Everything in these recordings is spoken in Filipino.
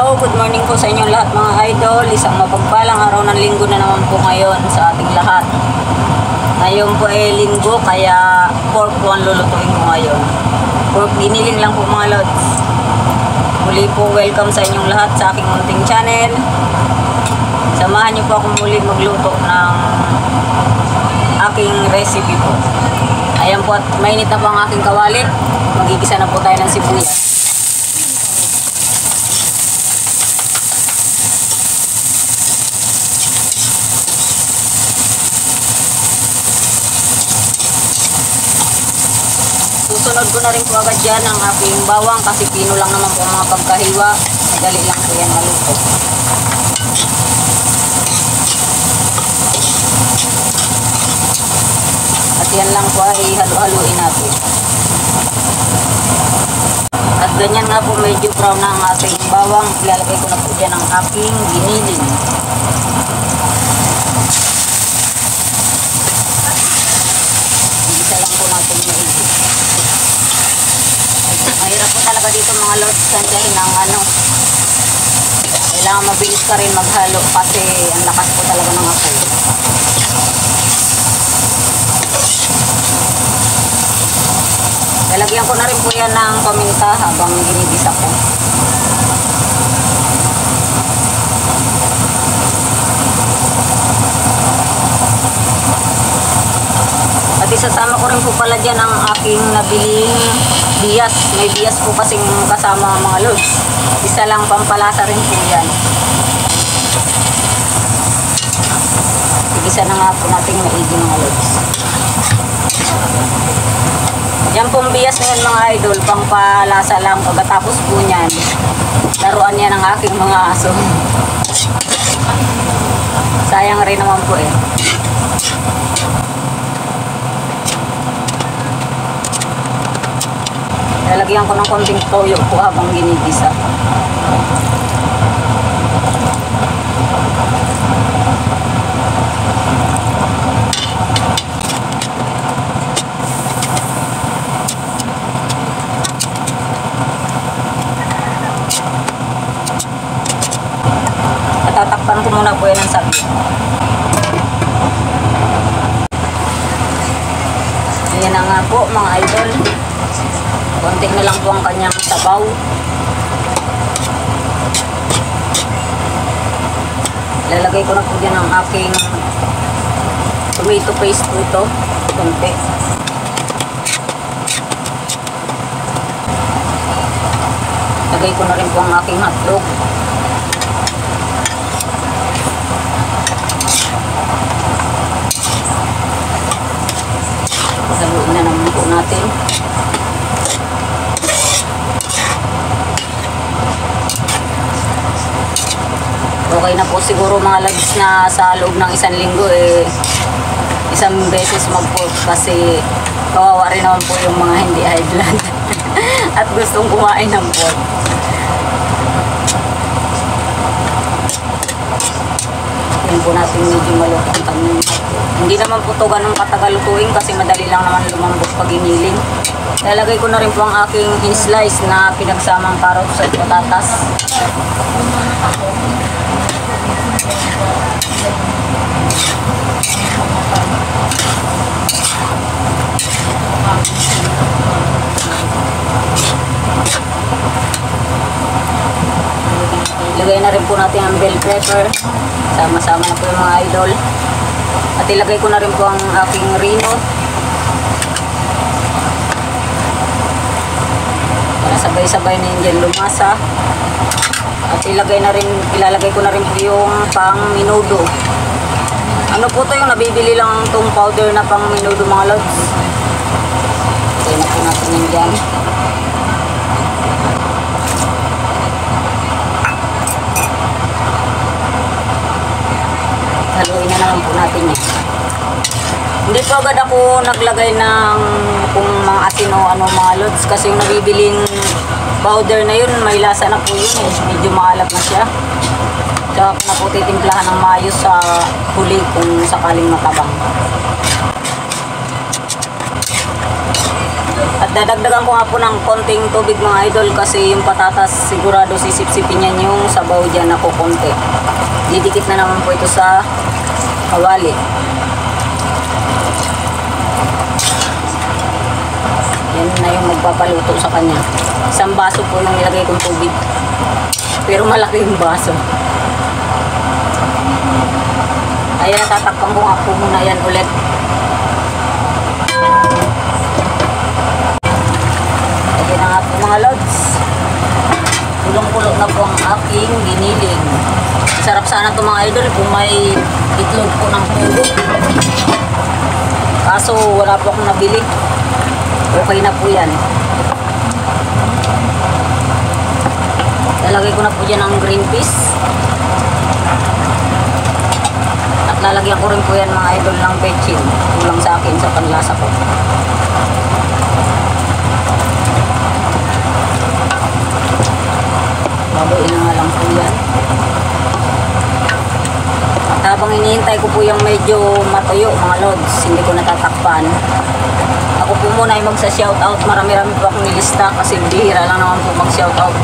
Hello, good morning po sa inyong lahat mga idol. Isang mapagpalang araw ng linggo na naman po ngayon sa ating lahat. Ngayon po ay linggo, kaya pork po ang lulutuin ko ngayon. Pork giniling lang po mga lods. Muli po welcome sa inyong lahat sa aking munting channel. Samahan niyo po akong muli magluto ng aking recipe po. Ayan po, at mainit na po ang aking kawali. Magigisa na po tayo ng sibuyas. Susunod ko na rin po agad dyan ang aking bawang kasi pino lang naman po ang mga pagkahiwa. Madali lang po yan maluto. At yan lang po ay halo-haluin natin. At ganyan nga po medyo brown na ang ating bawang. Ilalagay ko na po dyan ang aking giniling. Isa lang po natin maigi. Mahirap po talaga dito mga lods, kansahin ang kailangan mabilis ka rin maghalo kasi ang lakas po talaga ng apoy. Lalagyan ko na rin po yan ng paminta habang ginigisa ko. At isasama ko rin po pala dyan ang aking nabiling bias. May bias po kasing kasama mga lods. Isa lang pampalasa rin po yan. Igisa na nga po natin maigi mga lods. Yan pong bias na yan mga idol, pampalasa lang. Pagkatapos po niyan, laruan yan ng aking mga aso. Sayang rin naman po eh. Lalagyan ko ng konting toyo po habang ginigisa. At tatakpan ko muna po yan ng saglit. Ayan na nga po mga idol. Konti na lang po ang kanyang sabaw. Lalagay ko na po dyan ang aking tomato paste po ito. Konti. Lagay ko na rin po ang aking hotdog. Haluin na naman po natin. Okay na po siguro mga lods na sa loob ng isang linggo isang beses mag-pork kasi kawawa rin naman po yung mga hindi high blood at gustong kumain ng pork. Yan po natin medyo malutong. Hindi naman po ito ganun katagal lutuin kasi madali lang naman lumambot pag iniling. Lalagay ko na rin po ang aking in-slice na pinagsamang carrots at patatas. Ilagay na rin po natin ang bell pepper. Sama-sama na po yung mga idol. At ilagay ko na rin po ang aking rino. Para sabay-sabay na yun dyan lumasa. At ilalagay ko na rin po yung pang minudo. Ano po ito yung nabibili lang itong powder na pang minudo mga lods. Kaya na po natin yan dyan. Haluin na naman po natin yan. Hindi po agad ako naglagay ng kung mga asin o ano mga lods kasi yung nabibiling powder na yun may lasa na po yun eh. Medyo maalat na siya. Tsaka na po titimplahan ng maayos sa huli kung sakaling matabang. At Dadagdagan ko nga po ng konting tubig mga idol kasi yung patatas sigurado sisip-sipin yan yung sabaw dyan na kukunti. Didikit na naman po ito sa kawali. Yan na yung magpapaluto sa kanya. Isang baso po yung nilagay kong tubig. Pero malaki yung baso. Ayan, tatakpan ko nga po muna yan ulit. Ayan na nga po mga lods. Kulong-kulong na po ang aking giniling. Sarap sana ito mga idol kung may itlog po ng pugo. Kaso wala po akong nabili. Okay na po yan. Lalagay ko na po dyan ang green peas. At lalagyan ko rin po yan mga idol ng bechin. Kulang sa akin sa panlasa ko. Babain na nga lang po yan. At habang hinihintay ko po yung medyo matuyo mga lods, hindi ko natatakpan. Ako po muna ay magsa-shoutout. Marami-rami po akong nilista kasi bihira lang naman po mag-shoutout.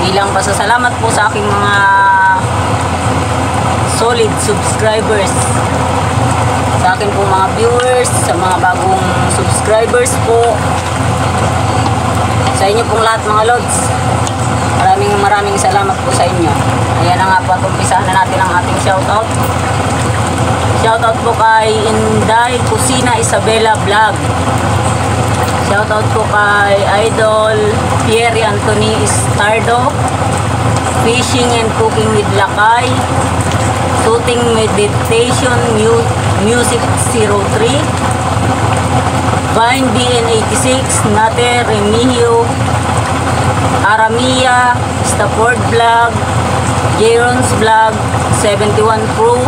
Bilang pasasalamat po sa aking mga solid subscribers. Sa akin po mga viewers, sa mga bagong subscribers po. Sa inyo pong lahat mga lods. Maraming salamat po sa inyo. Ayan na nga po at umpisahan na natin ang ating shoutout. Shoutout po kay Inday Kusina Isabela Vlog. Shoutout po kay Idol Pierre Anthony Estardo. Fishing and Cooking with Lakay. Shooting Meditation Music 03. Vine BN86. Nate Remigio. Aramia Stafford Vlog. Jaron's Vlog 71 Proof.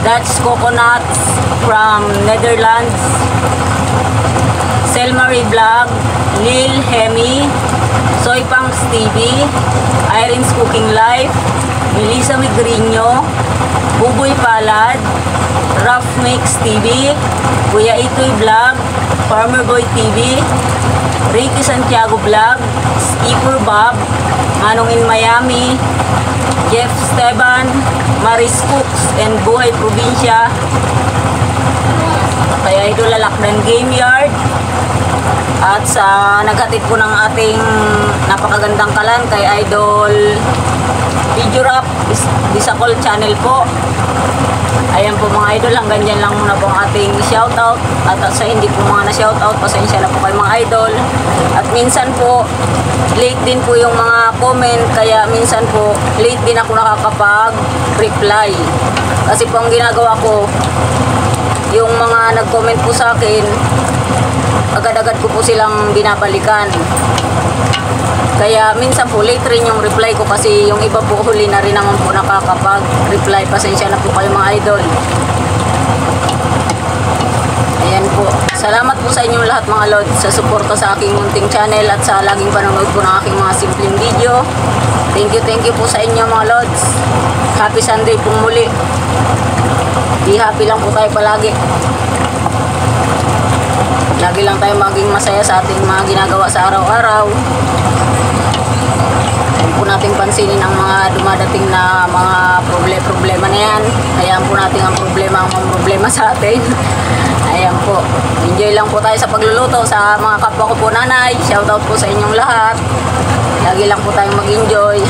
Dutch Coconuts from Netherlands. Selmarie Vlog, Lil Hemi, Soy Pangs TV, Irene's Cooking Life, Melissa Migrino, Buboy Palad, Rough Mix TV, Kuya Itoy Vlog, Farmer Boy TV, Ricky Santiago Vlog, Skipper Bob, Manong in Miami, Jeff Steban, Maris Cooks and Buhay Probinsya, kay Idol Lalakdan Game Yard, at sa naghatid po ng ating napakagandang kalan kay Idol Video Rap Bisacol Channel po. Ayan po mga idol, hanggang dyan lang muna po ang ating shoutout. At sa hindi po mga na-shoutout, pasensya na po kayo mga idol. At minsan po, late din po yung mga comment, kaya minsan po, late din ako nakakapag-reply. Kasi po ang ginagawa ko, yung mga nag-comment po sa akin, agad-agad ko po silang binabalikan. Kaya minsan po late rin yung reply ko kasi yung iba po huli na rin naman po nakakapag-reply. Pasensya na po kayo mga idol. Ayan po. Salamat po sa inyong lahat mga lods sa suporta sa aking munting channel at sa laging panonood po ng aking mga simpleng video. Thank you po sa inyo mga lods. Happy Sunday po muli. Be happy lang po tayo palagi. Lagi lang tayo maging masaya sa ating mga ginagawa sa araw-araw. Huwag po natin pansinin ang mga dumadating na mga problema na yan. Hayaan po natin ang problema sa atin. Ayan po. Enjoy lang po tayo sa pagluluto sa mga kapwa ko po nanay. Shoutout po sa inyong lahat. Lagi lang po tayong mag-enjoy.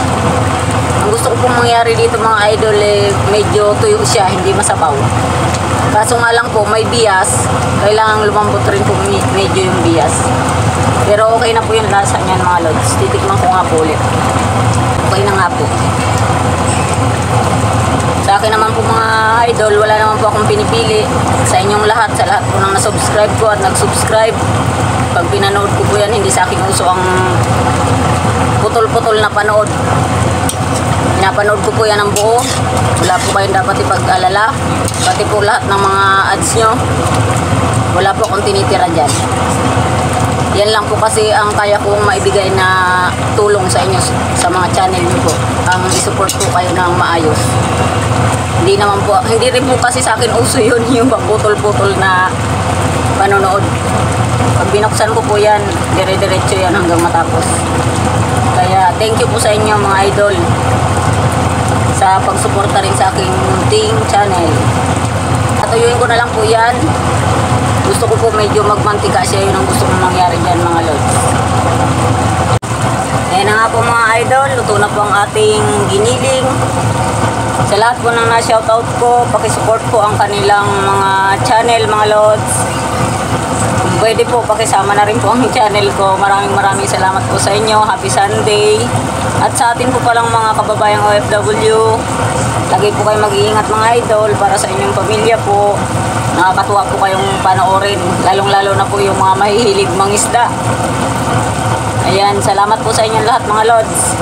Ang gusto ko pong mangyari dito mga idol medyo tuyo siya, hindi masabaw. Kaso nga lang po, may bias. Kailangan lumambot rin po medyo yung bias. Pero okay na po yung lasa niyan mga lods. Titikman ko nga po ulit. Okay na nga po. Sa akin naman po mga idol, wala naman po akong pinipili. Sa inyong lahat, sa lahat po nang nasubscribe ko at nag-subscribe. Pag pinanood ko po yan, hindi sa akin uso ang putol-putol na panood. Pinapanood ko po yan ang buo. Wala po kayong dapat ipag-alala. Pati po lahat ng mga ads nyo, wala po akong tinitira dyan. Yan lang po kasi ang kaya kong maibigay na tulong sa inyo sa mga channel nyo po. Ang isupport po kayo ng maayos. Hindi rin po kasi sa akin uso yun yung putol-putol na panonood. Pag binuksan ko po yan, dire-diretso yan hanggang matapos. Kaya thank you po sa inyo mga idol sa pagsuporta rin sa aking munting channel. Patuyuin ko na lang po yan. Gusto ko po medyo magmantika siya, yun ang gusto kong mangyari dyan mga lods. Ayan na nga po mga idol, luto na po ang ating giniling. Sa lahat po nang na-shoutout ko, pakisupport po ang kanilang mga channel mga lods. Kung pwede po, pakisama na rin po ang channel ko. Maraming salamat po sa inyo. Happy Sunday. At sa atin po palang mga kababayang OFW, lagi po kayo mag-iingat mga idol para sa inyong pamilya po. Nakakatuwa po kayong panoorin, lalong-lalo na po yung mga mahihilig mangisda. Ayan, salamat po sa inyong lahat mga lods.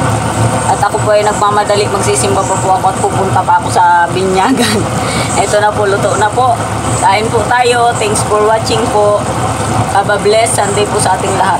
At ako po ay nagmamadali, magsisimba pa po ako at pupunta pa ako sa binyagan. Ito na po, luto na po. Kain po tayo. Thanks for watching po. Have a blessed Sunday po sa ating lahat.